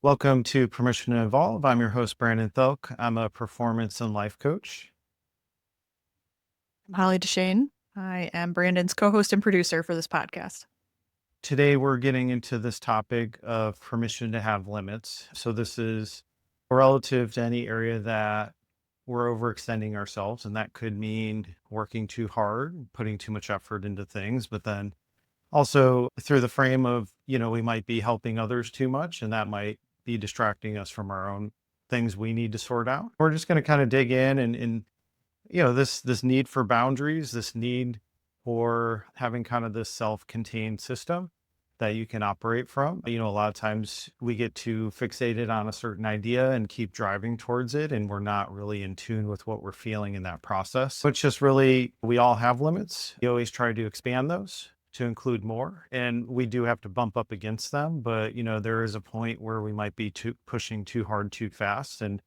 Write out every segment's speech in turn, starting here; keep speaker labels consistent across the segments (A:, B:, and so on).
A: Welcome to Permission to Evolve. I'm your host, Brandon Thielk. I'm a performance and life coach.
B: I'm Holly DeShane. I am Brandon's co-host and producer for this podcast.
A: Today, we're getting into this topic of permission to have limits. So, this is relative to any area that we're overextending ourselves. And that could mean working too hard, putting too much effort into things, but then also through the frame of, we might be helping others too much, and that might be distracting us from our own things we need to sort out. We're just going to kind of dig in and this need for boundaries, this need for having kind of this self-contained system that you can operate from. A lot of times we get too fixated on a certain idea and keep driving towards it, and we're not really in tune with what we're feeling in that process. So it's just really, we all have limits. You always try to expand those to include more, and we do have to bump up against them. But there is a point where we might be pushing too hard too fast, and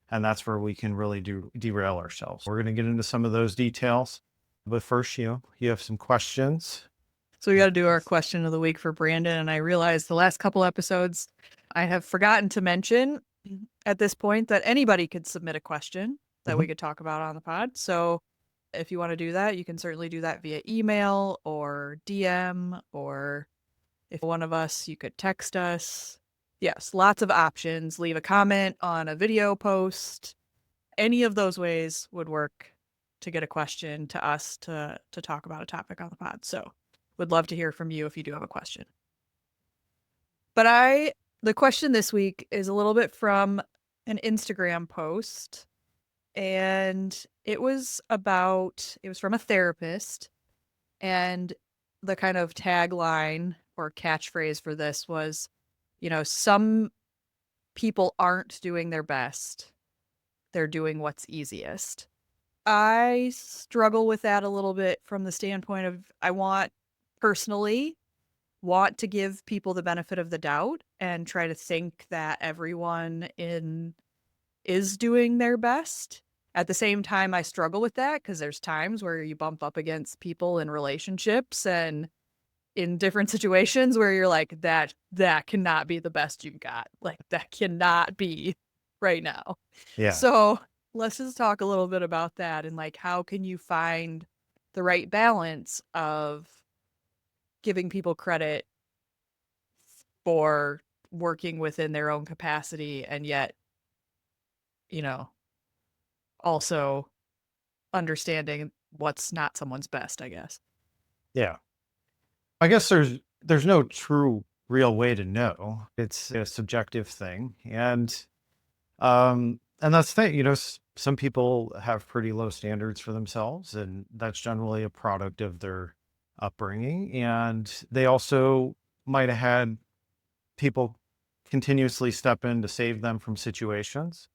A: that's where we can really derail ourselves. We're going to get into some of those details, but first, you have some questions.
B: So we got to do our question of the week for Brandon. And I realized the last couple episodes, I have forgotten to mention at this point that anybody could submit a question that we could talk about on the pod. So if you want to do that, you can certainly do that via email or DM, or if one of us, you could text us. Yes, lots of options. Leave a comment on a video post. Any of those ways would work to get a question to us to talk about a topic on the pod. So would love to hear from you if you do have a question. But the question this week is a little bit from an Instagram post, and it was from a therapist, and the kind of tagline or catchphrase for this was, some people aren't doing their best. They're doing what's easiest. I struggle with that a little bit from the standpoint of personally want to give people the benefit of the doubt and try to think that everyone is doing their best. At the same time, I struggle with that because there's times where you bump up against people in relationships and in different situations where you're like, that cannot be the best you've got. Like, that cannot be right now.
A: Yeah.
B: So let's just talk a little bit about that and like, how can you find the right balance of giving people credit for working within their own capacity and yet, also understanding what's not someone's best, I guess.
A: Yeah. I guess there's no true real way to know. It's a subjective thing. And that's the thing, some people have pretty low standards for themselves, and that's generally a product of their upbringing. And they also might have had people continuously step in to save them from situations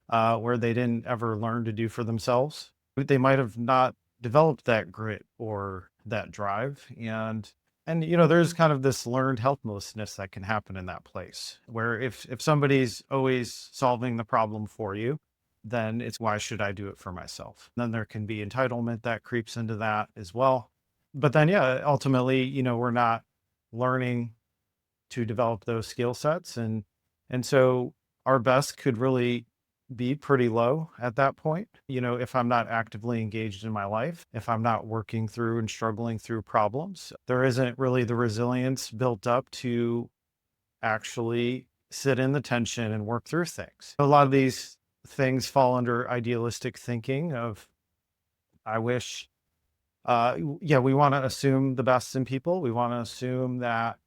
A: where they didn't ever learn to do for themselves. They might have not developed that grit or that drive. And there's kind of this learned helplessness that can happen in that place where if somebody's always solving the problem for you, then it's why should I do it for myself? And then there can be entitlement that creeps into that as well. But then, yeah, ultimately, we're not learning to develop those skill sets. And so our best could really be pretty low at that point. If I'm not actively engaged in my life, if I'm not working through and struggling through problems, there isn't really the resilience built up to actually sit in the tension and work through things. A lot of these things fall under idealistic thinking of, I wish, we want to assume the best in people. We want to assume that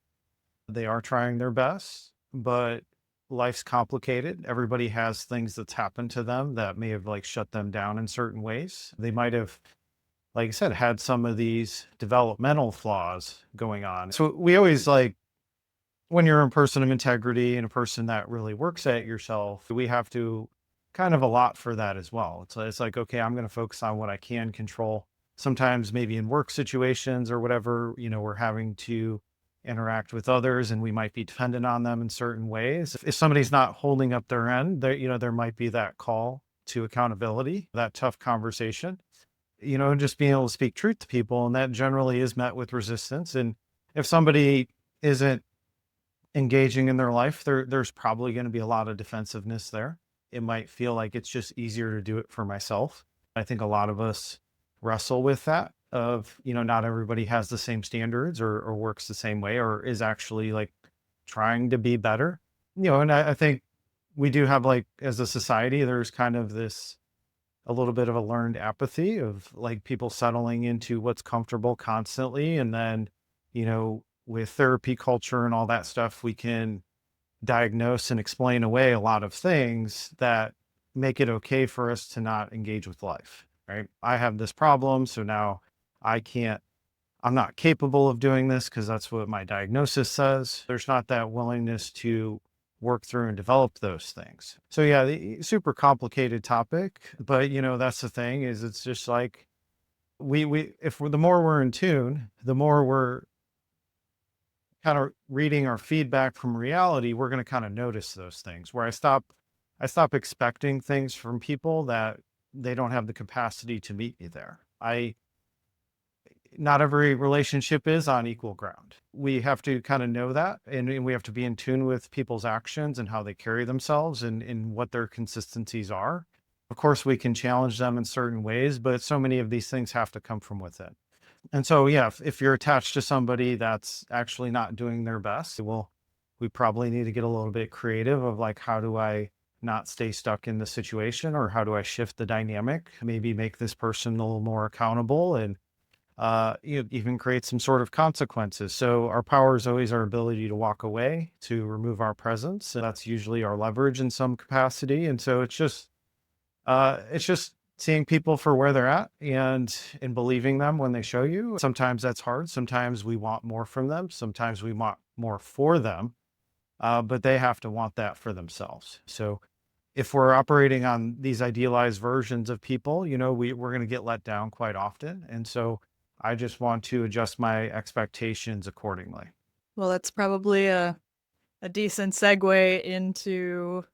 A: they are trying their best, but life's complicated. Everybody has things that's happened to them that may have like shut them down in certain ways. They might have, like I said, had some of these developmental flaws going on. So we always when you're a person of integrity and a person that really works at yourself, we have to kind of allot for that as well. It's like, okay, I'm going to focus on what I can control. Sometimes maybe in work situations or whatever, we're having to interact with others and we might be dependent on them in certain ways. If somebody's not holding up their end, there might be that call to accountability, that tough conversation, and just being able to speak truth to people. And that generally is met with resistance. And if somebody isn't engaging in their life, there's probably going to be a lot of defensiveness there. It might feel like it's just easier to do it for myself. I think a lot of us wrestle with that of, not everybody has the same standards or works the same way or is actually like trying to be better. And I think we do have like as a society, there's kind of this a little bit of a learned apathy of like people settling into what's comfortable constantly. And then, with therapy culture and all that stuff, we can diagnose and explain away a lot of things that make it okay for us to not engage with life, right? I have this problem. So now I can't, I'm not capable of doing this because that's what my diagnosis says. There's not that willingness to work through and develop those things. So yeah, the super complicated topic, but that's the thing is it's just like if we're, the more we're in tune, the more we're kind of reading our feedback from reality, we're going to kind of notice those things where I stop expecting things from people that they don't have the capacity to meet me there. Not every relationship is on equal ground. We have to kind of know that, and we have to be in tune with people's actions and how they carry themselves and what their consistencies are. Of course, we can challenge them in certain ways, but so many of these things have to come from within. And so, yeah, if you're attached to somebody that's actually not doing their best, well, we probably need to get a little bit creative of like, how do I not stay stuck in the situation, or how do I shift the dynamic? Maybe make this person a little more accountable and even create some sort of consequences. So our power is always our ability to walk away, to remove our presence. And that's usually our leverage in some capacity. And so it's just seeing people for where they're at and believing them when they show you. Sometimes that's hard. Sometimes we want more from them. Sometimes we want more for them, but they have to want that for themselves. So if we're operating on these idealized versions of people, we're going to get let down quite often. And so I just want to adjust my expectations accordingly.
B: Well, that's probably a decent segue into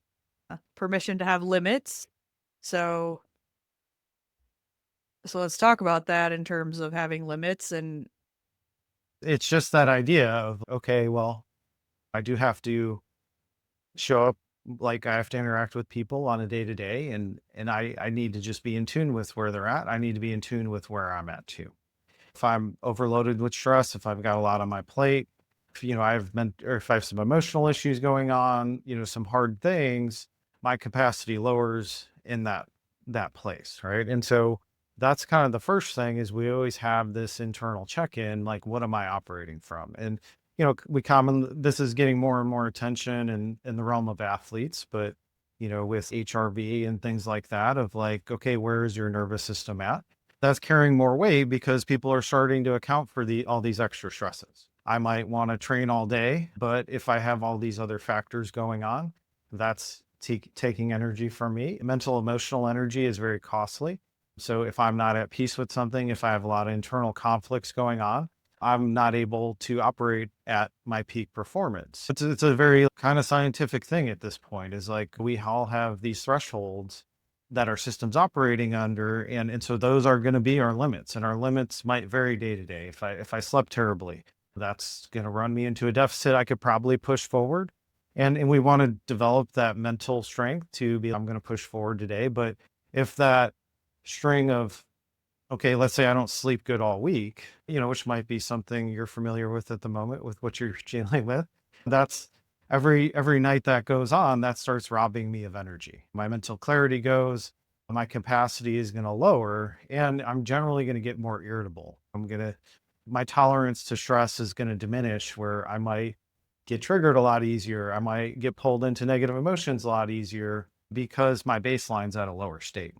B: permission to have limits. So let's talk about that in terms of having limits. And
A: It's just that idea of, okay, well, I do have to show up, like I have to interact with people on a day to day, and I need to just be in tune with where they're at. I need to be in tune with where I'm at too. If I'm overloaded with stress, if I've got a lot on my plate, if, or if I have some emotional issues going on, some hard things, my capacity lowers in that place, right? And so that's kind of the first thing is we always have this internal check-in, like what am I operating from? And this is getting more and more attention in the realm of athletes, but with HRV and things like that of like, okay, where is your nervous system at? That's carrying more weight because people are starting to account for all these extra stresses. I might want to train all day, but if I have all these other factors going on, that's taking energy from me. Mental, emotional energy is very costly. So if I'm not at peace with something, if I have a lot of internal conflicts going on, I'm not able to operate at my peak performance. It's a very kind of scientific thing at this point, is like we all have these thresholds that our system's operating under. And so those are going to be our limits, and our limits might vary day to day. If I slept terribly, that's going to run me into a deficit I could probably push forward. And we want to develop that mental strength to be, I'm going to push forward today. But if that string of, okay, let's say I don't sleep good all week, which might be something you're familiar with at the moment with what you're dealing with. That's every night that goes on, that starts robbing me of energy. My mental clarity goes, my capacity is going to lower, and I'm generally going to get more irritable. My tolerance to stress is going to diminish, where I might get triggered a lot easier. I might get pulled into negative emotions a lot easier because my baseline's at a lower state.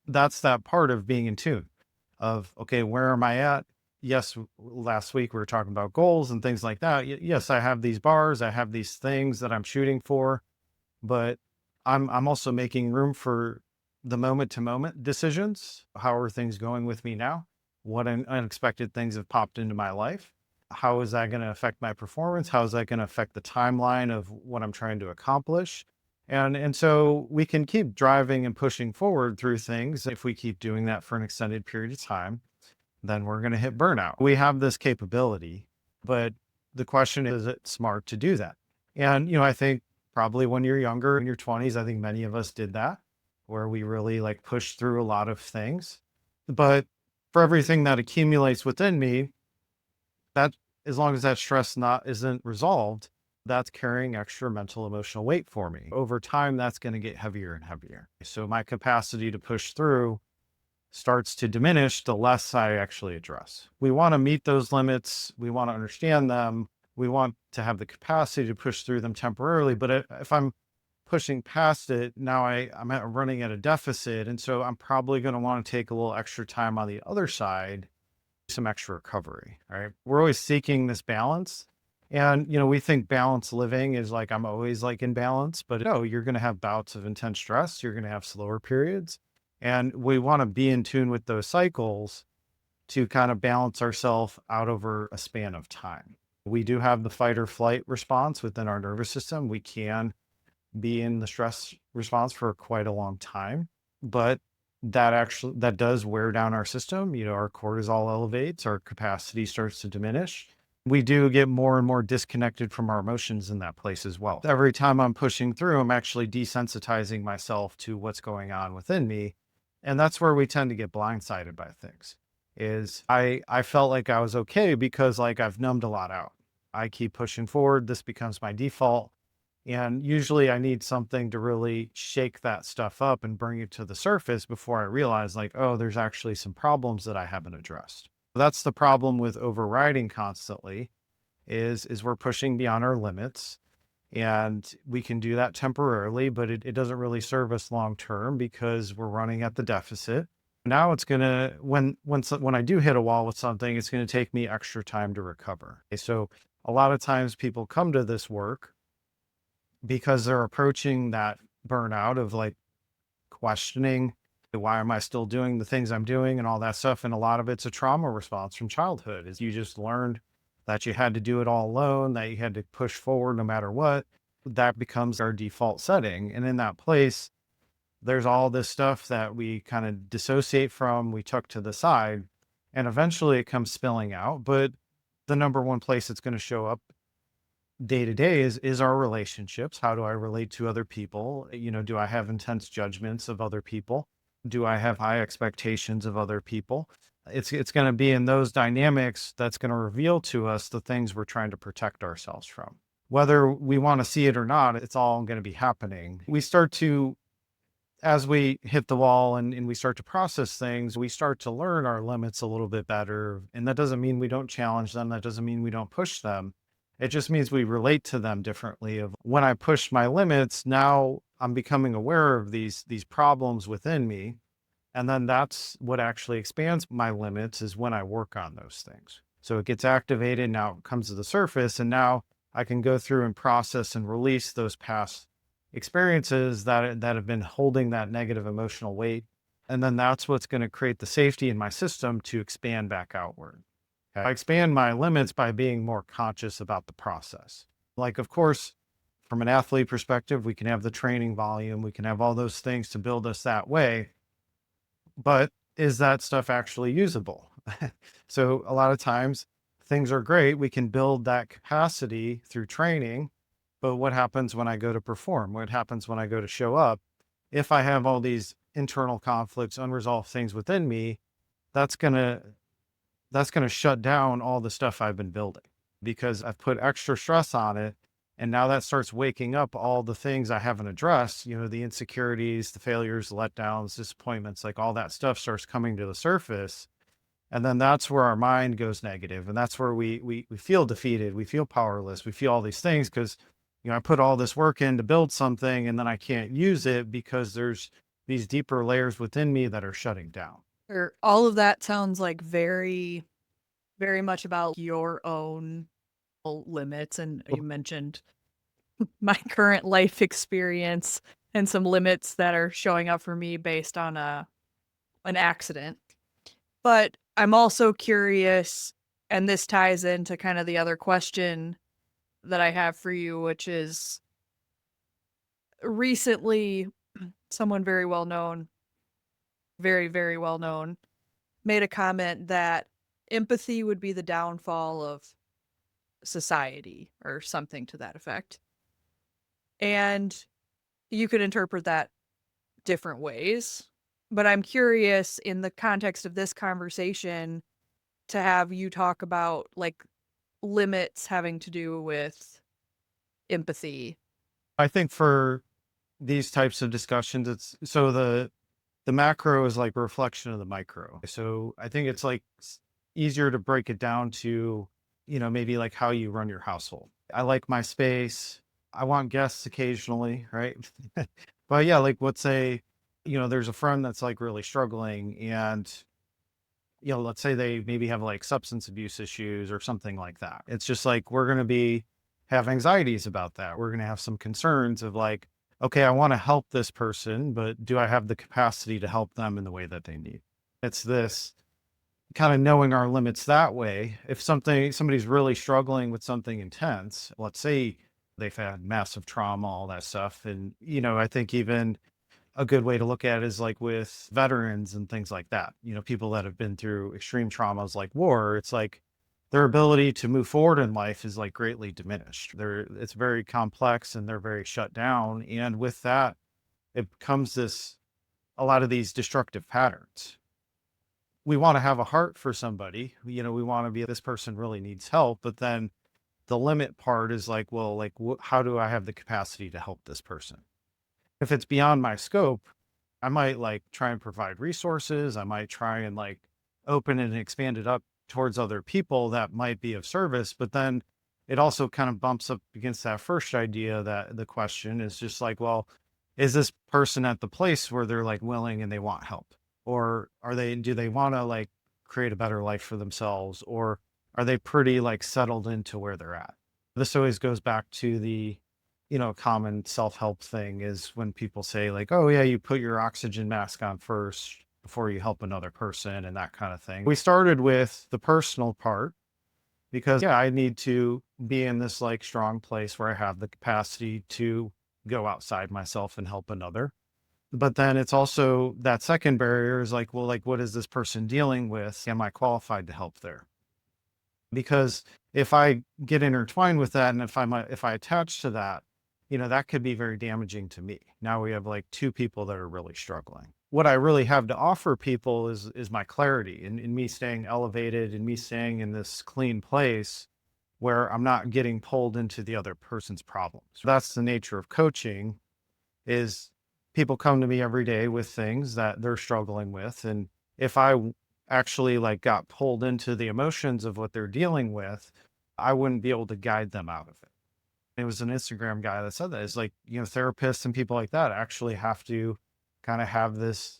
A: That's that part of being in tune of, okay, where am I at? Yes, last week we were talking about goals and things like that. Yes, I have these bars, I have these things that I'm shooting for, but I'm also making room for the moment to moment decisions. How are things going with me now? What unexpected things have popped into my life? How is that going to affect my performance? How is that going to affect the timeline of what I'm trying to accomplish? And so we can keep driving and pushing forward through things. If we keep doing that for an extended period of time, then we're going to hit burnout. We have this capability, but the question is it smart to do that? And, I think probably when you're younger in your 20s, I think many of us did that, where we really like pushed through a lot of things. But for everything that accumulates within me, that as long as that stress not isn't resolved, that's carrying extra mental emotional weight for me. Over time, that's going to get heavier and heavier. So my capacity to push through starts to diminish the less I actually address. We want to meet those limits. We want to understand them. We want to have the capacity to push through them temporarily. But if I'm pushing past it, now running at a deficit. And so I'm probably going to want to take a little extra time on the other side, some extra recovery. Right. We're always seeking this balance. And, we think balance living is like I'm always like in balance, but no, you're going to have bouts of intense stress. You're going to have slower periods. And we want to be in tune with those cycles to kind of balance ourselves out over a span of time. We do have the fight or flight response within our nervous system. We can be in the stress response for quite a long time, but that does wear down our system. Our cortisol elevates, our capacity starts to diminish. We do get more and more disconnected from our emotions in that place as well. Every time I'm pushing through, I'm actually desensitizing myself to what's going on within me. And that's where we tend to get blindsided by things. Is I felt like I was okay because like I've numbed a lot out. I keep pushing forward. This becomes my default. And usually I need something to really shake that stuff up and bring it to the surface before I realize like, oh, there's actually some problems that I haven't addressed. That's the problem with overriding constantly is we're pushing beyond our limits, and we can do that temporarily, but it doesn't really serve us long term because we're running at the deficit. Now it's gonna when I do hit a wall with something, it's gonna take me extra time to recover. Okay, so a lot of times people come to this work because they're approaching that burnout of like questioning, why am I still doing the things I'm doing and all that stuff. And a lot of it's a trauma response from childhood is you just learned that you had to do it all alone, that you had to push forward no matter what. That becomes our default setting. And in that place, there's all this stuff that we kind of dissociate from, we tuck to the side, and eventually it comes spilling out. But the number one place it's going to show up day to day is our relationships. How do I relate to other people? Do I have intense judgments of other people? Do I have high expectations of other people? It's going to be in those dynamics that's going to reveal to us the things we're trying to protect ourselves from. Whether we want to see it or not, it's all going to be happening. We start to, as we hit the wall and we start to process things, we start to learn our limits a little bit better. And that doesn't mean we don't challenge them. That doesn't mean we don't push them. It just means we relate to them differently. Of when I push my limits, now I'm becoming aware of these problems within me. And then that's what actually expands my limits is when I work on those things. So it gets activated, now it comes to the surface, and now I can go through and process and release those past experiences that have been holding that negative emotional weight. And then that's what's going to create the safety in my system to expand back outward. Okay? I expand my limits by being more conscious about the process. Like, of course, from an athlete perspective, we can have the training volume, we can have all those things to build us that way. But is that stuff actually usable? So a lot of times things are great. We can build that capacity through training. But what happens when I go to perform? What happens when I go to show up? If I have all these internal conflicts, unresolved things within me, that's going to shut down all the stuff I've been building because I've put extra stress on it. And now that starts waking up all the things I haven't addressed, the insecurities, the failures, the letdowns, disappointments, like all that stuff starts coming to the surface. And then that's where our mind goes negative. And that's where we feel defeated. We feel powerless. We feel all these things because, I put all this work in to build something and then I can't use it because there's these deeper layers within me that are shutting down.
B: All of that sounds like very, very much about your own limits. And you mentioned my current life experience and some limits that are showing up for me based on an accident. But I'm also curious, and this ties into kind of the other question that I have for you, which is recently someone very well known, very, very well known, made a comment that empathy would be the downfall of society or something to that effect. And you could interpret that different ways. But I'm curious in the context of this conversation to have you talk about like limits having to do with empathy.
A: I think for these types of discussions, it's so the macro is like a reflection of the micro. So I think it's like easier to break it down to, maybe like how you run your household. I like my space. I want guests occasionally, right? But yeah, like let's say, there's a friend that's like really struggling and, let's say they maybe have like substance abuse issues or something like that. It's just like we're going to have anxieties about that. We're going to have some concerns of like, okay, I want to help this person, but do I have the capacity to help them in the way that they need? It's this kind of knowing our limits that way. If somebody's really struggling with something intense, let's say they've had massive trauma, all that stuff. And, I think even a good way to look at it is like with veterans and things like that. People that have been through extreme traumas like war, it's like their ability to move forward in life is like greatly diminished. It's very complex and they're very shut down. And with that, it becomes a lot of these destructive patterns. We want to have a heart for somebody, we want to be, this person really needs help. But then the limit part is like, well, like, how do I have the capacity to help this person? If it's beyond my scope, I might like try and provide resources. I might try and like open and expand it up towards other people that might be of service. But then it also kind of bumps up against that first idea that the question is just like, well, is this person at the place where they're like willing and they want help? Or do they want to like create a better life for themselves? Or are they pretty like settled into where they're at? This always goes back to the common self-help thing is when people say like, oh yeah, you put your oxygen mask on first before you help another person and that kind of thing. We started with the personal part because yeah, I need to be in this like strong place where I have the capacity to go outside myself and help another. But then it's also that second barrier is like, well, like what is this person dealing with? Am I qualified to help there? Because if I get intertwined with that and if I attach to that, that could be very damaging to me. Now we have like two people that are really struggling. What I really have to offer people is my clarity and me staying elevated and me staying in this clean place where I'm not getting pulled into the other person's problems. That's the nature of coaching is people come to me every day with things that they're struggling with. And if actually like got pulled into the emotions of what they're dealing with, I wouldn't be able to guide them out of it. It was an Instagram guy that said that. It's like, therapists and people like that actually have to kind of have this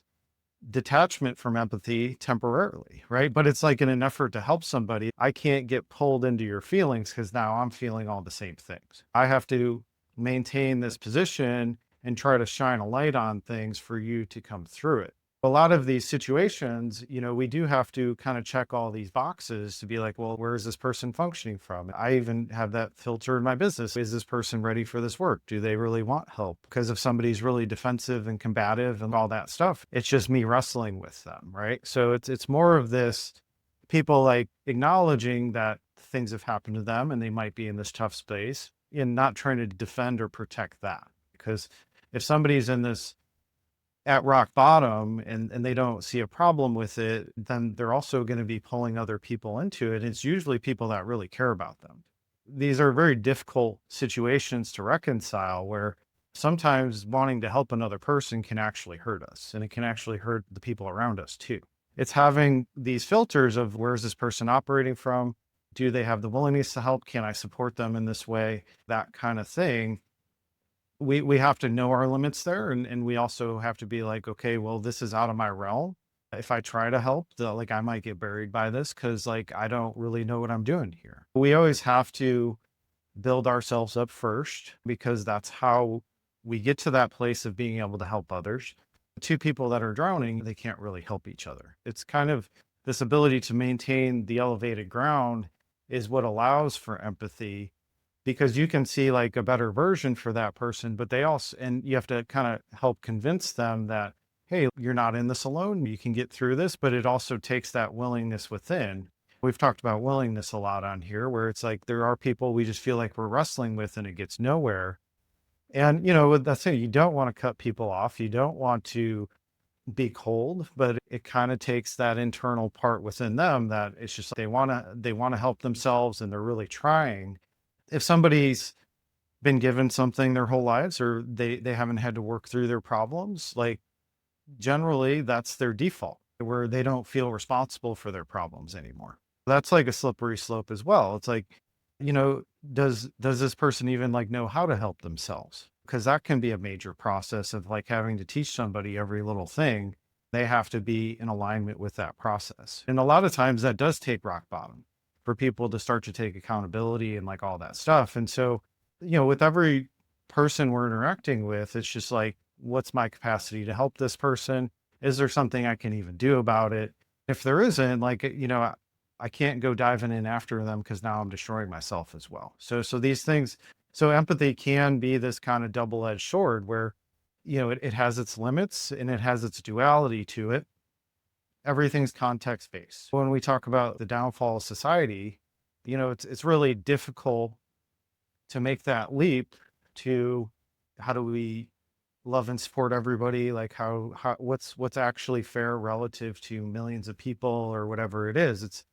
A: detachment from empathy temporarily, right? But it's like in an effort to help somebody, I can't get pulled into your feelings because now I'm feeling all the same things. I have to maintain this position and try to shine a light on things for you to come through it. A lot of these situations, we do have to kind of check all these boxes to be like, well, where is this person functioning from? I even have that filter in my business. Is this person ready for this work? Do they really want help? Because if somebody's really defensive and combative and all that stuff, it's just me wrestling with them, right? So it's more of this people like acknowledging that things have happened to them and they might be in this tough space and not trying to defend or protect that. Because if somebody's in this at rock bottom and they don't see a problem with it, then they're also going to be pulling other people into it. It's usually people that really care about them. These are very difficult situations to reconcile where sometimes wanting to help another person can actually hurt us and it can actually hurt the people around us too. It's having these filters of where's this person operating from? Do they have the willingness to help? Can I support them in this way? That kind of thing. We have to know our limits there, and we also have to be like, okay, well, this is out of my realm. If I try to help, like I might get buried by this because like I don't really know what I'm doing here. We always have to build ourselves up first because that's how we get to that place of being able to help others. Two people that are drowning, they can't really help each other. It's kind of this ability to maintain the elevated ground is what allows for empathy because you can see like a better version for that person, but they also, and you have to kind of help convince them that, hey, you're not in this alone. You can get through this, but it also takes that willingness within. We've talked about willingness a lot on here, where it's like there are people we just feel like we're wrestling with and it gets nowhere. And, with that saying, you don't want to cut people off. You don't want to be cold, but it kind of takes that internal part within them that it's just they want to help themselves and they're really trying. If somebody's been given something their whole lives or they haven't had to work through their problems, like generally that's their default where they don't feel responsible for their problems anymore. That's like a slippery slope as well. It's like, you know, does this person even like know how to help themselves? Because that can be a major process of like having to teach somebody every little thing. They have to be in alignment with that process. And a lot of times that does take rock bottom for people to start to take accountability and like all that stuff. And so, with every person we're interacting with, it's just like, what's my capacity to help this person? Is there something I can even do about it? If there isn't, like, I can't go diving in after them because now I'm destroying myself as well. So these things, so empathy can be this kind of double-edged sword where, it has its limits and it has its duality to it. Everything's context based. When we talk about the downfall of society, it's really difficult to make that leap to how do we love and support everybody, like how what's actually fair relative to millions of people or whatever it is. It's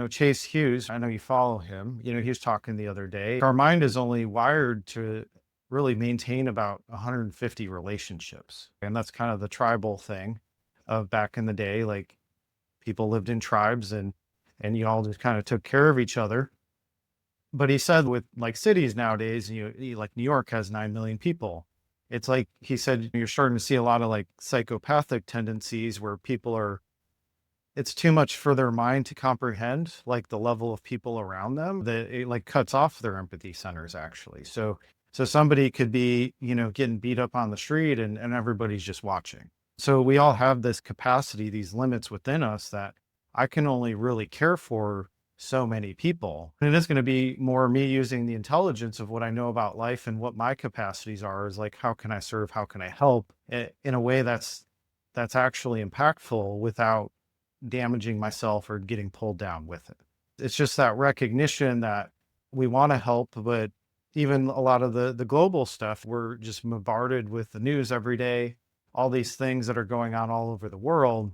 A: Chase Hughes, I know you follow him. He was talking the other day, our mind is only wired to really maintain about 150 relationships, and that's kind of the tribal thing of back in the day. Like people lived in tribes and you all just kind of took care of each other. But he said with like cities nowadays, like New York has 9 million people. It's like he said, you're starting to see a lot of like psychopathic tendencies where people are, it's too much for their mind to comprehend, like the level of people around them, that it like cuts off their empathy centers actually. So somebody could be, getting beat up on the street and everybody's just watching. So we all have this capacity, these limits within us that I can only really care for so many people. And it is going to be more me using the intelligence of what I know about life and what my capacities are, is like, how can I serve? How can I help in a way that's actually impactful without damaging myself or getting pulled down with it. It's just that recognition that we want to help, but even a lot of the global stuff, we're just bombarded with the news every day, all these things that are going on all over the world.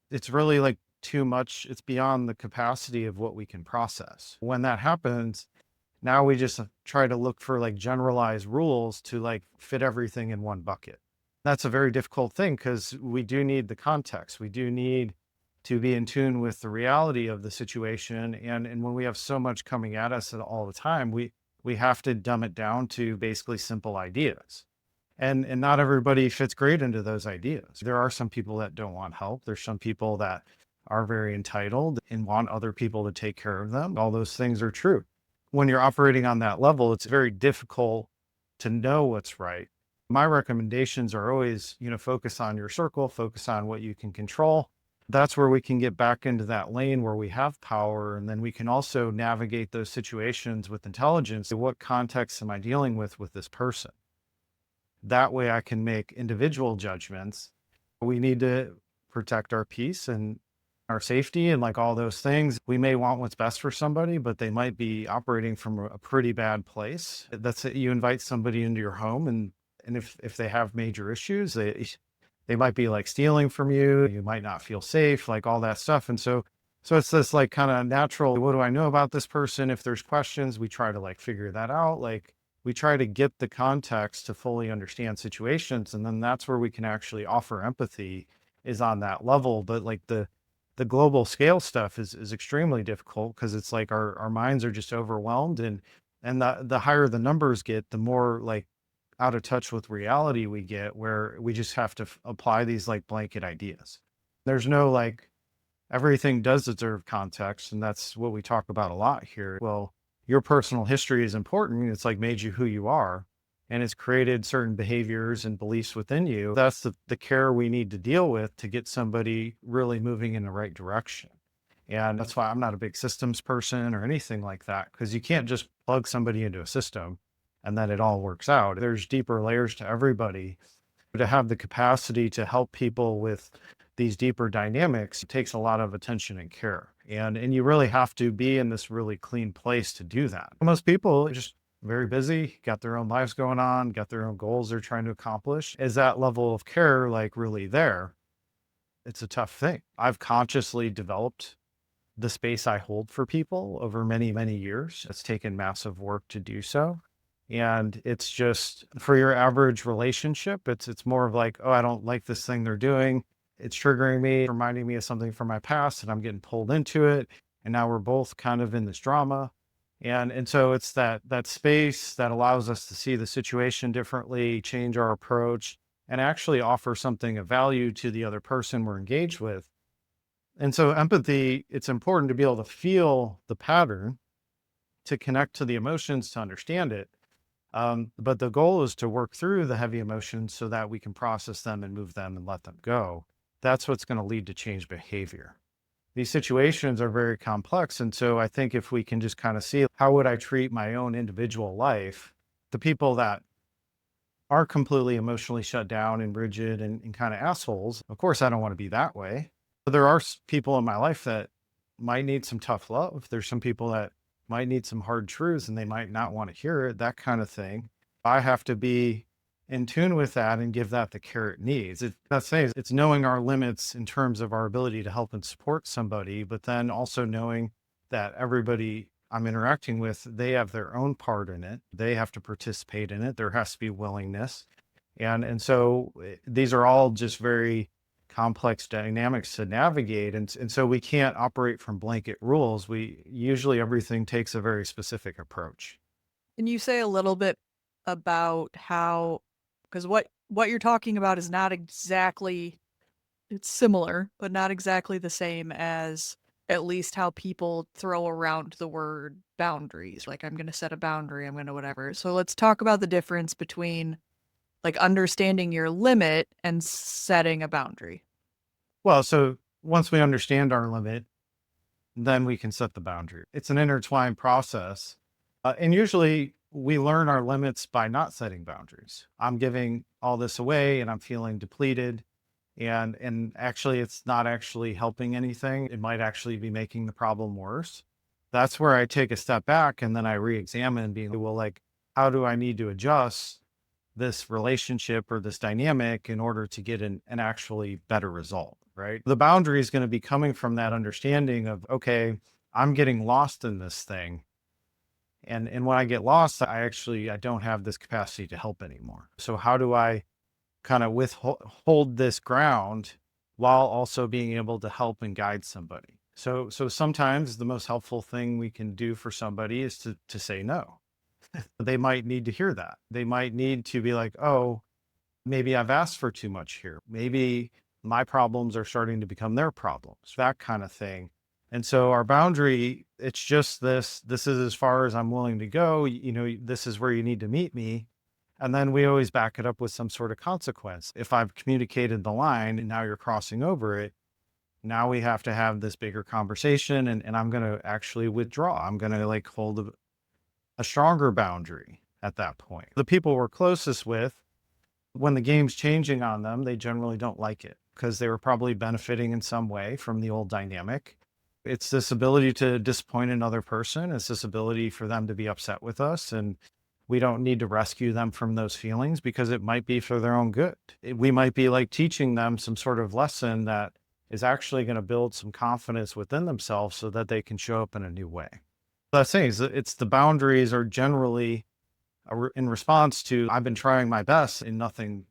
A: It's really like too much. It's beyond the capacity of what we can process. When that happens, now we just try to look for like generalized rules to like fit everything in one bucket. That's a very difficult thing because we do need the context. We do need to be in tune with the reality of the situation. And when we have so much coming at us all the time, we have to dumb it down to basically simple ideas. And not everybody fits great into those ideas. There are some people that don't want help. There's some people that are very entitled and want other people to take care of them. All those things are true. When you're operating on that level, it's very difficult to know what's right. My recommendations are always, focus on your circle, focus on what you can control. That's where we can get back into that lane where we have power. And then we can also navigate those situations with intelligence. What context am I dealing with this person? That way I can make individual judgments. We need to protect our peace and our safety and like all those things. We may want what's best for somebody, but they might be operating from a pretty bad place. That's it. You invite somebody into your home and if they have major issues, they might be like stealing from you. You might not feel safe, like all that stuff. And so it's this like kind of natural, what do I know about this person? If there's questions, we try to like figure that out. Like we try to get the context to fully understand situations. And then that's where we can actually offer empathy, is on that level. But like the global scale stuff is extremely difficult because it's like our minds are just overwhelmed, and the higher the numbers get, the more like out of touch with reality we get, where we just have to apply these like blanket ideas. There's no like, everything does deserve context, and that's what we talk about a lot here. Well, your personal history is important. It's like made you who you are, and it's created certain behaviors and beliefs within you. That's the care we need to deal with to get somebody really moving in the right direction. And that's why I'm not a big systems person or anything like that, because you can't just plug somebody into a system and then it all works out. There's deeper layers to everybody. To have the capacity to help people with these deeper dynamics, it takes a lot of attention and care. And you really have to be in this really clean place to do that. Most people are just very busy, got their own lives going on, got their own goals they're trying to accomplish. Is that level of care like really there? It's a tough thing. I've consciously developed the space I hold for people over many, many years. It's taken massive work to do so. And it's just for your average relationship, it's more of like, oh, I don't like this thing they're doing. It's triggering me, reminding me of something from my past, and I'm getting pulled into it. And now we're both kind of in this drama. And so it's that space that allows us to see the situation differently, change our approach, and actually offer something of value to the other person we're engaged with. And so empathy, it's important to be able to feel the pattern, to connect to the emotions, to understand it. But the goal is to work through the heavy emotions so that we can process them and move them and let them go. That's what's going to lead to change behavior. These situations are very complex. And so I think if we can just kind of see how would I treat my own individual life, the people that are completely emotionally shut down and rigid and kind of assholes, of course, I don't want to be that way. But there are people in my life that might need some tough love. There's some people that might need some hard truths and they might not want to hear it, that kind of thing. I have to be in tune with that and give that the care it needs. That's saying it's knowing our limits in terms of our ability to help and support somebody, but then also knowing that everybody I'm interacting with, they have their own part in it. They have to participate in it. There has to be willingness. And so these are all just very complex dynamics to navigate. And so we can't operate from blanket rules. We usually everything takes a very specific approach.
B: Can you say a little bit about how, because what you're talking about is not exactly, it's similar, but not exactly the same as at least how people throw around the word boundaries. Like, I'm going to set a boundary, I'm going to whatever. So let's talk about the difference between like understanding your limit and setting a boundary.
A: Well, so once we understand our limit, then we can set the boundary. It's an intertwined process. And usually we learn our limits by not setting boundaries. I'm giving all this away and I'm feeling depleted. And actually it's not actually helping anything. It might actually be making the problem worse. That's where I take a step back and then I re-examine being, well, like, how do I need to adjust this relationship or this dynamic in order to get an actually better result, right? The boundary is going to be coming from that understanding of, okay, I'm getting lost in this thing. And when I get lost, I don't have this capacity to help anymore. So how do I kind of withhold this ground while also being able to help and guide somebody? So sometimes the most helpful thing we can do for somebody is to say no. They might need to hear that. They might need to be like, oh, maybe I've asked for too much here. Maybe my problems are starting to become their problems, that kind of thing. And so our boundary, it's just this is as far as I'm willing to go. You know, this is where you need to meet me. And then we always back it up with some sort of consequence. If I've communicated the line and now you're crossing over it, now we have to have this bigger conversation and I'm going to actually withdraw. I'm going to like hold a stronger boundary at that point. The people we're closest with, when the game's changing on them, they generally don't like it because they were probably benefiting in some way from the old dynamic. It's this ability to disappoint another person. It's this ability for them to be upset with us. And we don't need to rescue them from those feelings because it might be for their own good. We might be like teaching them some sort of lesson that is actually going to build some confidence within themselves so that they can show up in a new way. That's saying is it's the boundaries are generally in response to I've been trying my best and nothing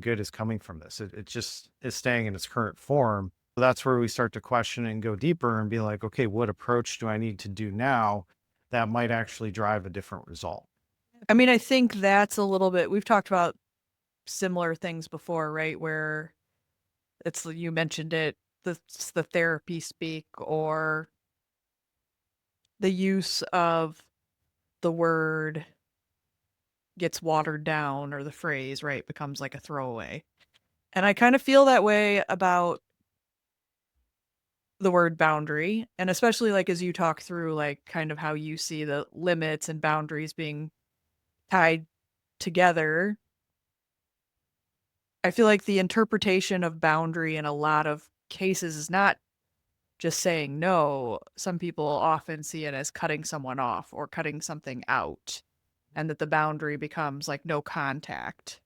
A: good is coming from this. It just is staying in its current form. So that's where we start to question and go deeper and be like, okay, what approach do I need to do now that might actually drive a different result?
B: I mean, I think that's a little bit, we've talked about similar things before, right? Where it's, you mentioned it, the therapy speak or the use of the word gets watered down or the phrase, right, becomes like a throwaway. And I kind of feel that way about the word boundary. And especially like as you talk through like kind of how you see the limits and boundaries being tied together. I feel like the interpretation of boundary in a lot of cases is not just saying no, some people often see it as cutting someone off or cutting something out, and that the boundary becomes like no contact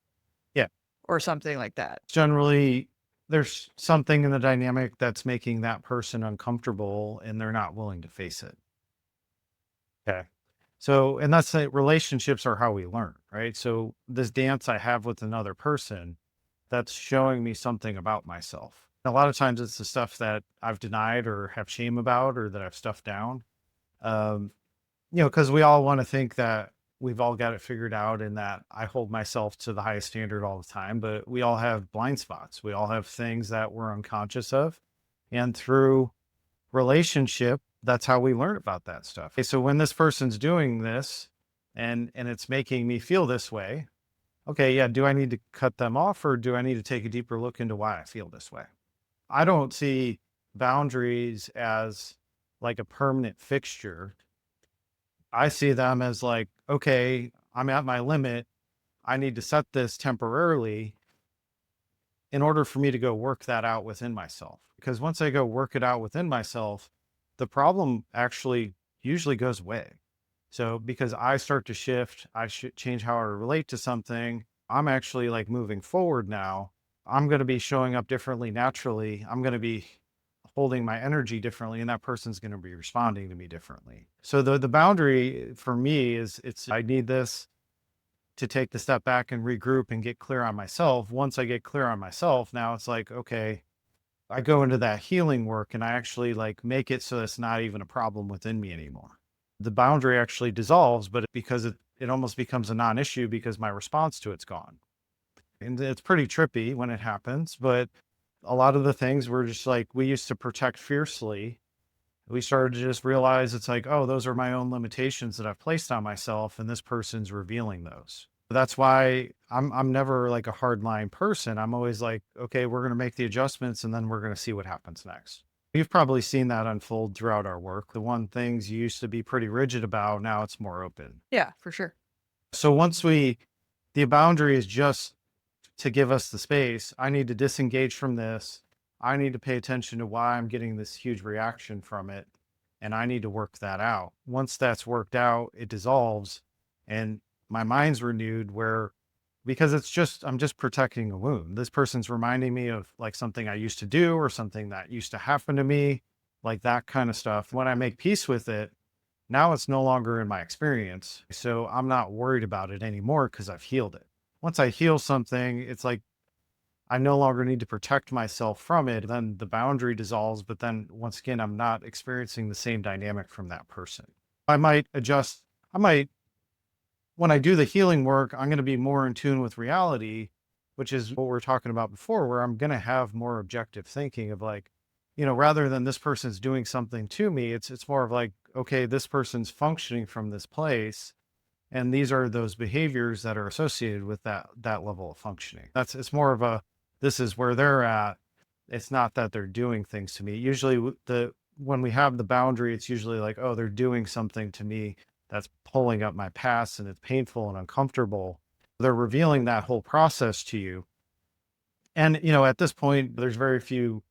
A: Yeah.
B: or something like that.
A: Generally, there's something in the dynamic that's making that person uncomfortable and they're not willing to face it. Okay. So, and that's like relationships are how we learn, right? So, this dance I have with another person, that's showing me something about myself. A lot of times it's the stuff that I've denied or have shame about or that I've stuffed down. Um, because we all want to think that we've all got it figured out and that I hold myself to the highest standard all the time, but we all have blind spots. We all have things that we're unconscious of. And through relationship, that's how we learn about that stuff. Okay, so when this person's doing this and it's making me feel this way, okay, yeah, do I need to cut them off or do I need to take a deeper look into why I feel this way? I don't see boundaries as like a permanent fixture. I see them as like, okay, I'm at my limit. I need to set this temporarily in order for me to go work that out within myself. Because once I go work it out within myself, the problem actually usually goes away. So because I start to shift, I should change how I relate to something. I'm actually like moving forward now. I'm going to be showing up differently naturally. I'm going to be holding my energy differently and that person's going to be responding to me differently. So the boundary for me is it's I need this to take the step back and regroup and get clear on myself. Once I get clear on myself, now it's like, okay, I go into that healing work and I actually like make it so it's not even a problem within me anymore. The boundary actually dissolves, but because it almost becomes a non-issue because my response to it's gone. And it's pretty trippy when it happens, but a lot of the things were just like we used to protect fiercely. We started to just realize it's like, oh, those are my own limitations that I've placed on myself, and this person's revealing those. That's why I'm never like a hard line person. I'm always like, okay, we're gonna make the adjustments and then we're gonna see what happens next. You've probably seen that unfold throughout our work. The one things you used to be pretty rigid about, now it's more open.
B: Yeah, for sure.
A: So the boundary is just to give us the space. I need to disengage from this. I need to pay attention to why I'm getting this huge reaction from it. And I need to work that out. Once that's worked out, it dissolves and my mind's renewed where because I'm just protecting a wound. This person's reminding me of like something I used to do or something that used to happen to me, like that kind of stuff. When I make peace with it, now it's no longer in my experience. So I'm not worried about it anymore because I've healed it. Once I heal something, it's like I no longer need to protect myself from it. Then the boundary dissolves. But then once again, I'm not experiencing the same dynamic from that person. I might adjust. I might, when I do the healing work, I'm going to be more in tune with reality, which is what we are talking about before, where I'm going to have more objective thinking of like, rather than this person's doing something to me, it's more of like, okay, this person's functioning from this place and these are those behaviors that are associated with that level of functioning. It's more of a this is where they're at. It's not that they're doing things to me. Usually the when we have the boundary, it's usually like, oh, they're doing something to me that's pulling up my past and it's painful and uncomfortable. They're revealing that whole process to you. And at this point, there's very few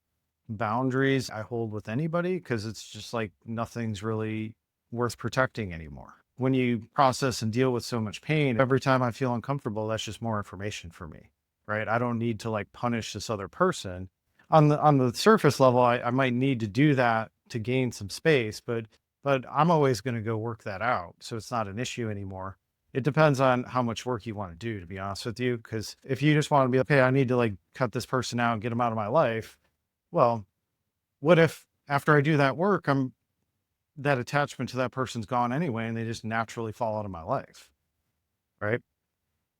A: boundaries I hold with anybody because it's just like nothing's really worth protecting anymore. When you process and deal with so much pain, every time I feel uncomfortable, that's just more information for me, right? I don't need to like punish this other person. On the surface level, I might need to do that to gain some space, but I'm always going to go work that out. So it's not an issue anymore. It depends on how much work you want to do, to be honest with you. Because if you just want to be, okay, I need to like cut this person out and get them out of my life. Well, what if after I do that work, that attachment to that person's gone anyway, and they just naturally fall out of my life, right?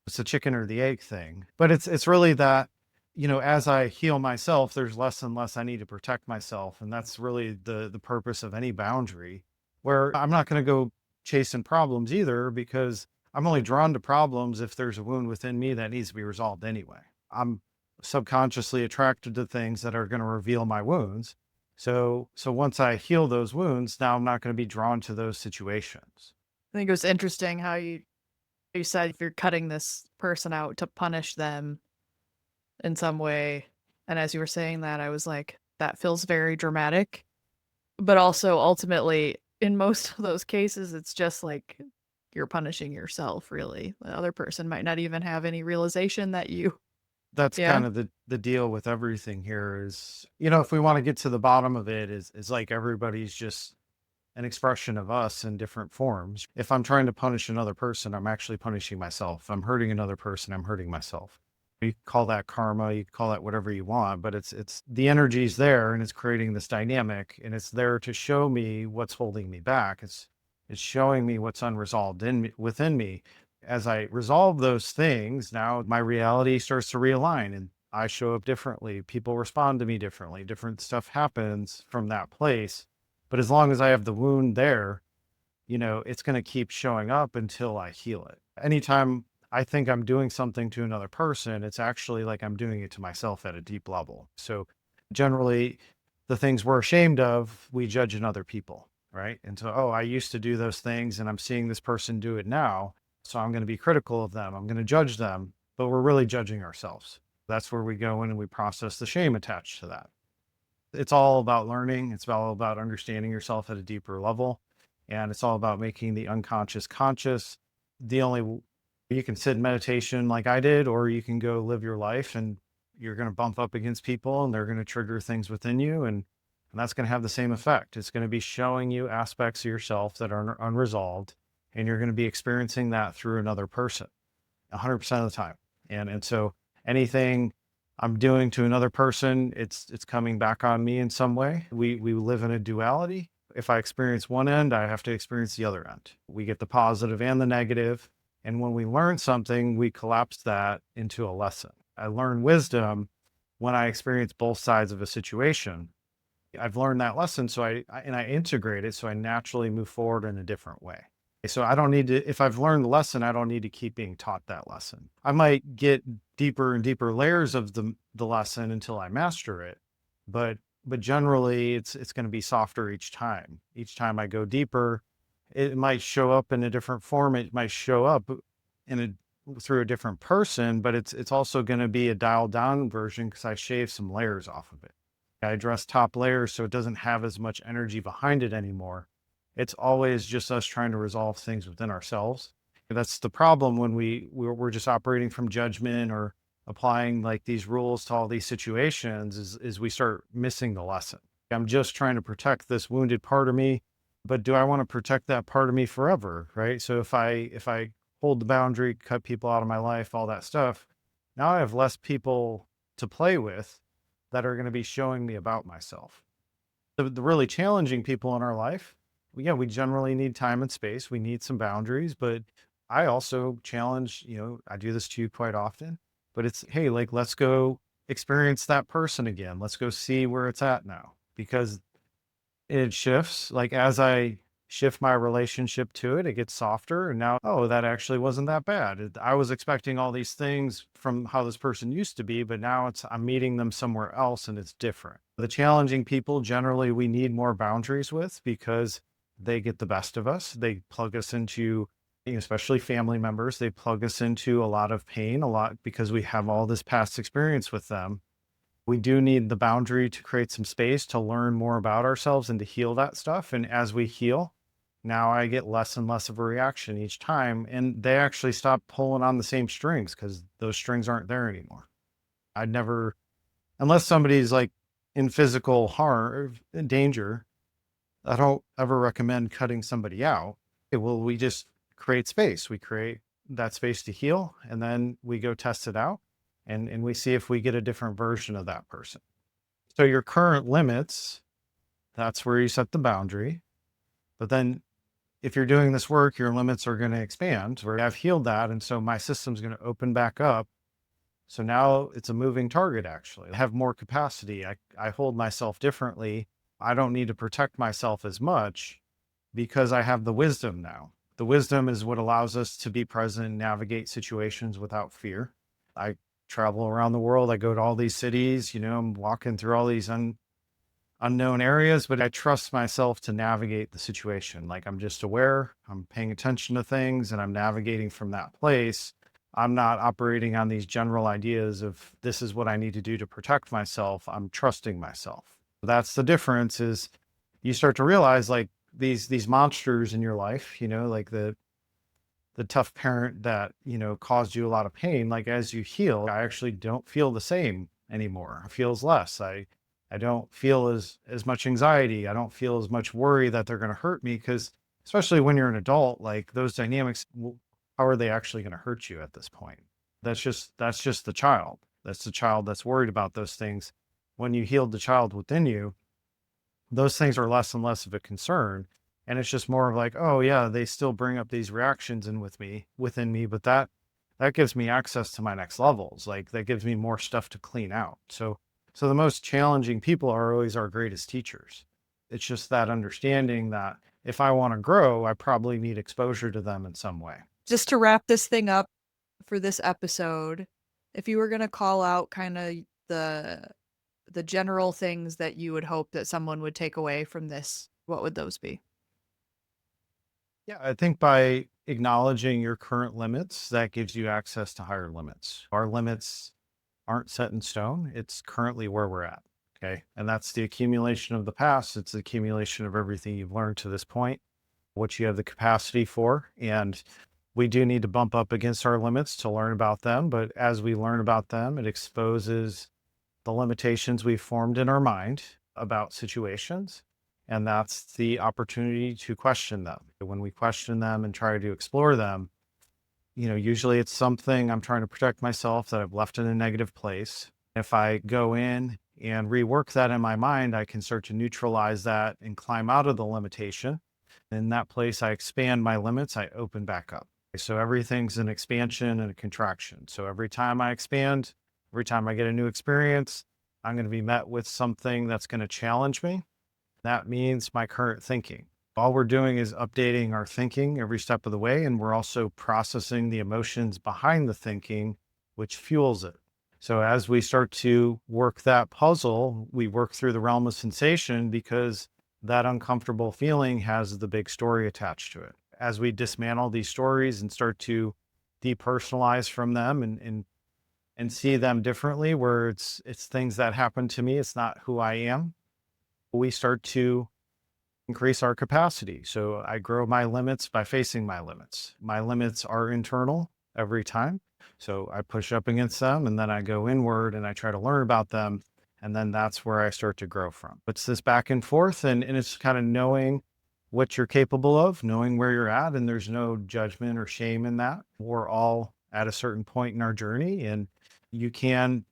A: It's a chicken or the egg thing, but it's really that, as I heal myself, there's less and less I need to protect myself, and that's really the purpose of any boundary. Where I'm not going to go chasing problems either, because I'm only drawn to problems if there's a wound within me that needs to be resolved anyway. I'm subconsciously attracted to things that are going to reveal my wounds. So once I heal those wounds, now I'm not going to be drawn to those situations.
B: I think it was interesting how you said if you're cutting this person out to punish them in some way. And as you were saying that, I was like, that feels very dramatic. But also ultimately, in most of those cases, it's just like you're punishing yourself, really. The other person might not even have any realization that you
A: That's
B: yeah.
A: kind of the deal with everything here is, you know, if we want to get to the bottom of it is like everybody's just an expression of us in different forms. If I'm trying to punish another person, I'm actually punishing myself. If I'm hurting another person, I'm hurting myself. You call that karma, you call that whatever you want, but it's the energy's there and it's creating this dynamic and it's there to show me what's holding me back. It's showing me what's unresolved in me, within me. As I resolve those things, now my reality starts to realign and I show up differently. People respond to me differently. Different stuff happens from that place. But as long as I have the wound there, you know, it's going to keep showing up until I heal it. Anytime I think I'm doing something to another person, it's actually like I'm doing it to myself at a deep level. So generally, the things we're ashamed of, we judge in other people, right? And so, oh, I used to do those things and I'm seeing this person do it now. So I'm going to be critical of them. I'm going to judge them, but we're really judging ourselves. That's where we go in and we process the shame attached to that. It's all about learning. It's all about understanding yourself at a deeper level. And it's all about making the unconscious conscious. The only, you can sit in meditation like I did, or you can go live your life and you're going to bump up against people and they're going to trigger things within you. And that's going to have the same effect. It's going to be showing you aspects of yourself that are unresolved. And you're going to be experiencing that through another person 100% of the time. And so anything I'm doing to another person, it's coming back on me in some way. We live in a duality. If I experience one end, I have to experience the other end. We get the positive and the negative. And when we learn something, we collapse that into a lesson. I learn wisdom when I experience both sides of a situation. I've learned that lesson, so I integrate it, so I naturally move forward in a different way. So I don't need to, if I've learned the lesson, I don't need to keep being taught that lesson. I might get deeper and deeper layers of the lesson until I master it, but generally it's going to be softer each time. Each time I go deeper, it might show up in a different form. It might show up in through a different person, but it's also going to be a dialed down version because I shaved some layers off of it. I address top layers so it doesn't have as much energy behind it anymore. It's always just us trying to resolve things within ourselves. That's the problem when we're just operating from judgment or applying like these rules to all these situations is we start missing the lesson. I'm just trying to protect this wounded part of me, but do I want to protect that part of me forever? Right. So if I hold the boundary, cut people out of my life, all that stuff, now I have less people to play with that are going to be showing me about myself. The really challenging people in our life, yeah, we generally need time and space. We need some boundaries, but I also challenge, you know, I do this to you quite often, but it's, hey, like, let's go experience that person again. Let's go see where it's at now because it shifts. Like, as I shift my relationship to it, it gets softer. And now, oh, that actually wasn't that bad. I was expecting all these things from how this person used to be, but now I'm meeting them somewhere else and it's different. The challenging people, generally, we need more boundaries with because they get the best of us. They plug us into, you know, especially family members, they plug us into a lot of pain, a lot because we have all this past experience with them. We do need the boundary to create some space to learn more about ourselves and to heal that stuff. And as we heal, now I get less and less of a reaction each time. And they actually stop pulling on the same strings because those strings aren't there anymore. I'd never, unless somebody's like in physical harm, in danger, I don't ever recommend cutting somebody out. We just create space. We create that space to heal and then we go test it out and we see if we get a different version of that person. So your current limits, that's where you set the boundary. But then if you're doing this work, your limits are going to expand where I've healed that. And so my system's going to open back up. So now it's a moving target, actually. I have more capacity. I hold myself differently. I don't need to protect myself as much because I have the wisdom now. The wisdom is what allows us to be present and navigate situations without fear. I travel around the world. I go to all these cities, you know, I'm walking through all these unknown areas, but I trust myself to navigate the situation. Like I'm just aware, I'm paying attention to things and I'm navigating from that place. I'm not operating on these general ideas of this is what I need to do to protect myself. I'm trusting myself. That's the difference is you start to realize like these monsters in your life, like the tough parent that, caused you a lot of pain, like as you heal, I actually don't feel the same anymore. It feels less. I don't feel as much anxiety. I don't feel as much worry that they're going to hurt me because especially when you're an adult, like those dynamics, how are they actually going to hurt you at this point? That's just the child. That's the child that's worried about those things. When you healed the child within you, those things are less and less of a concern. And it's just more of like, oh yeah, they still bring up these reactions within me, but that gives me access to my next levels. Like that gives me more stuff to clean out. So the most challenging people are always our greatest teachers. It's just that understanding that if I want to grow, I probably need exposure to them in some way.
B: Just to wrap this thing up for this episode, if you were going to call out kind of the the general things that you would hope that someone would take away from this, what would those be?
A: Yeah, I think by acknowledging your current limits, that gives you access to higher limits. Our limits aren't set in stone. It's currently where we're at. Okay. And that's the accumulation of the past. It's the accumulation of everything you've learned to this point, what you have the capacity for. And we do need to bump up against our limits to learn about them. But as we learn about them, it exposes the limitations we've formed in our mind about situations. And that's the opportunity to question them. When we question them and try to explore them, usually it's something I'm trying to protect myself that I've left in a negative place. If I go in and rework that in my mind, I can start to neutralize that and climb out of the limitation. In that place, I expand my limits, I open back up. So everything's an expansion and a contraction. So every time I expand, every time I get a new experience, I'm going to be met with something that's going to challenge me. That means my current thinking. All we're doing is updating our thinking every step of the way, and we're also processing the emotions behind the thinking, which fuels it. So as we start to work that puzzle, we work through the realm of sensation because that uncomfortable feeling has the big story attached to it. As we dismantle these stories and start to depersonalize from them and see them differently, where it's things that happen to me, it's not who I am, we start to increase our capacity. So I grow my limits by facing my limits. My limits are internal every time. So I push up against them and then I go inward and I try to learn about them. And then that's where I start to grow from. It's this back and forth and it's kind of knowing what you're capable of, knowing where you're at. And there's no judgment or shame in that. We're all at a certain point in our journey and you can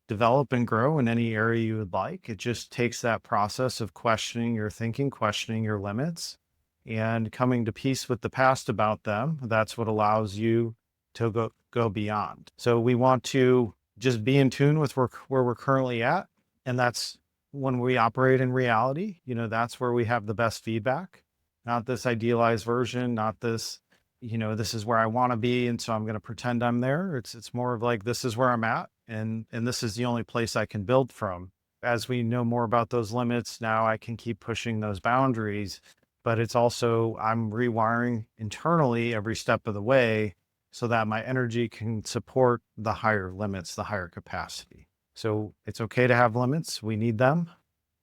A: develop and grow in any area you would like. It just takes that process of questioning your thinking, questioning your limits, and coming to peace with the past about them. That's what allows you to go beyond. So we want to just be in tune with where we're currently at. And that's when we operate in reality, that's where we have the best feedback, not this idealized version, not this, this is where I want to be. And so I'm going to pretend I'm there. It's more of like, this is where I'm at. And this is the only place I can build from. As we know more about those limits, now I can keep pushing those boundaries, but it's also, I'm rewiring internally every step of the way so that my energy can support the higher limits, the higher capacity. So it's okay to have limits. We need them,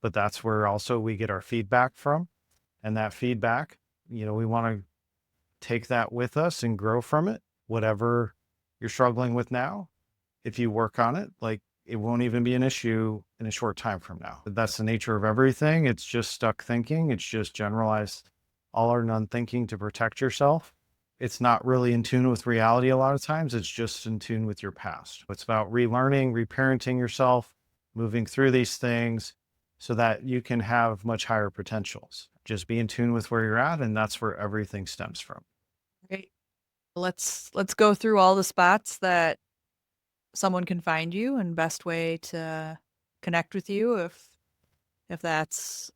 A: but that's where also we get our feedback from. And that feedback, we want to take that with us and grow from it. Whatever you're struggling with now, if you work on it, like it won't even be an issue in a short time from now. That's the nature of everything. It's just stuck thinking. It's just generalized all or none thinking to protect yourself. It's not really in tune with reality a lot of times. It's just in tune with your past. It's about relearning, reparenting yourself, moving through these things so that you can have much higher potentials. Just be in tune with where you're at, and that's where everything stems from.
B: Great. Let's go through all the spots that someone can find you and best way to connect with you if that's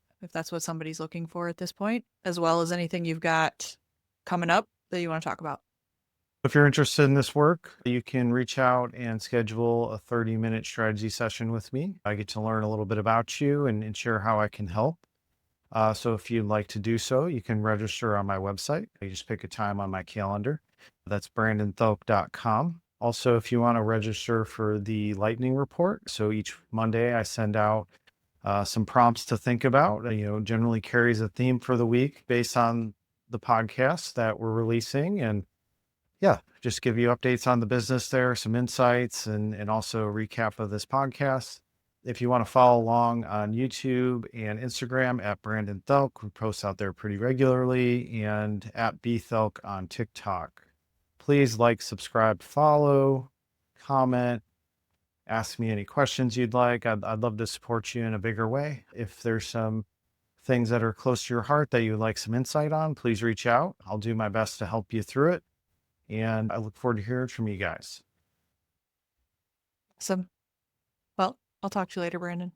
B: what somebody's looking for at this point, as well as anything you've got coming up that you want to talk about.
A: If you're interested in this work, you can reach out and schedule a 30-minute strategy session with me. I get to learn a little bit about you and share how I can help. So if you'd like to do so, you can register on my website. You just pick a time on my calendar. That's brandonthielk.com. Also, if you want to register for the lightning report, so each Monday I send out some prompts to think about. Generally carries a theme for the week based on the podcast that we're releasing. And yeah, just give you updates on the business there, some insights, and also a recap of this podcast. If you want to follow along on YouTube and Instagram at Brandon Thelk, we post out there pretty regularly, and at bthelk on TikTok. Please like, subscribe, follow, comment, ask me any questions you'd like. I'd love to support you in a bigger way. If there's some things that are close to your heart that you'd like some insight on, please reach out. I'll do my best to help you through it. And I look forward to hearing from you guys.
B: Awesome. Well, I'll talk to you later, Brandon.